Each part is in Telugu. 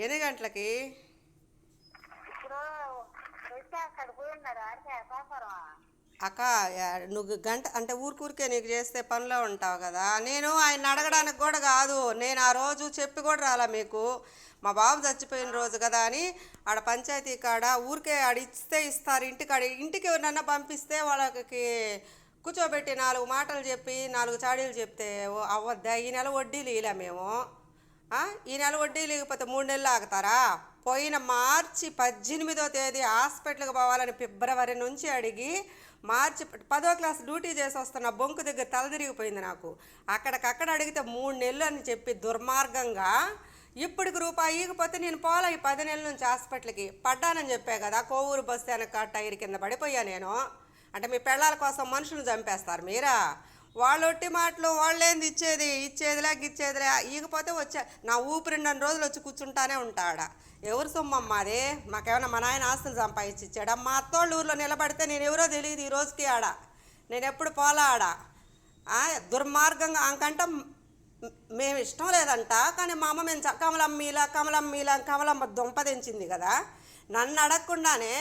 ఎన్ని గంటలకి? అక్క నువ్వు గంట అంటే ఊరికే నీకు చేస్తే పనిలో ఉంటావు కదా. నేను ఆయన అడగడానికి కూడా కాదు, నేను ఆ రోజు చెప్పి కూడా రాలా మీకు. మా బాబు చచ్చిపోయిన రోజు కదా అని ఆడ పంచాయతీ కాడ ఊరికే ఆడ ఇస్తే ఇస్తారు, ఇంటికి ఎవరినన్నా పంపిస్తే వాళ్ళకి కూర్చోబెట్టి 4 మాటలు చెప్పి 4 చాడీలు చెప్తే అవ్వద్దా? ఈ నెల వడ్డీలు ఇలా మేము ఈ నెల వడ్డీ లేకపోతే 3 నెలలు ఆగుతారా? పోయిన మార్చి 18వ తేదీ హాస్పిటల్కి పోవాలని ఫిబ్రవరి నుంచి అడిగి మార్చి 10వ క్లాస్ డ్యూటీ చేసి వస్తున్న బొంకు దగ్గర తలదిరిగిపోయింది నాకు. అక్కడికక్కడ అడిగితే 3 నెలలు అని చెప్పి దుర్మార్గంగా ఇప్పటికి రూపాయి ఇకపోతే నేను పోలా ఈ 10 నెలల నుంచి హాస్పిటల్కి పడ్డానని చెప్పా కదా. కోవూరు బస్సు వెనక టైర్ కింద పడిపోయా నేను. అంటే మీ పెళ్ళాల కోసం మనుషులు చంపేస్తారు మీరా? వాళ్ళు ఒట్టి మాటలు, వాళ్ళేంది ఇచ్చేదిలే గిచ్చేదిలే. ఈకపోతే వచ్చా నా ఊపిరి 2 రోజులు వచ్చి కూర్చుంటానే ఉంటాడ. ఎవరు సొమ్మమ్మ అది? మాకేమన్నా మా నాయన ఆస్తులు సంపాదించి ఇచ్చాడా? మా అత్తోళ్ళ ఊర్లో నిలబడితే నేను ఎవరో తెలియదు ఈ రోజుకి ఆడ. నేను ఎప్పుడు పోలా ఆడ. దుర్మార్గంగా అంకంట మేము ఇష్టం లేదంట, కానీ మా అమ్మ మేము కమలమ్మ దుంపదించింది కదా. నన్ను అడగకుండానే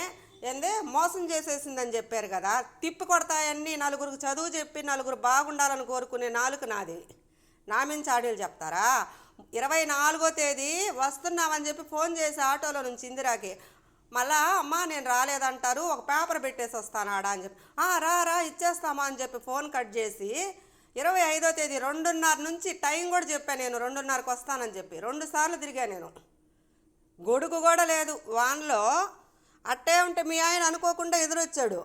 ఏందే మోసం చేసేసిందని చెప్పారు కదా. తిప్పి కొడతాయన్నీ నలుగురికి చదువు చెప్పి నలుగురు బాగుండాలని కోరుకునే నాలుగు నాది. నా మీద చాడీలు చెప్తారా? 24వ తేదీ వస్తున్నామని చెప్పి ఫోన్ చేసి ఆటోలో నుంచి ఇందిరాకి మళ్ళా అమ్మ నేను రాలేదంటారు, ఒక పేపర్ పెట్టేసి వస్తాను ఆడ అని చెప్పి రా ఇచ్చేస్తామా అని చెప్పి ఫోన్ కట్ చేసి 25వ తేదీ 2:30 నుంచి టైం కూడా చెప్పాను నేను. 2:30కి వస్తానని చెప్పి 2 సార్లు తిరిగా నేను. గొడుగు కూడా లేదు వాన్లో. అట్టే ఉంటే మీ ఆయన అనుకోకుండా ఎదురొచ్చాడు.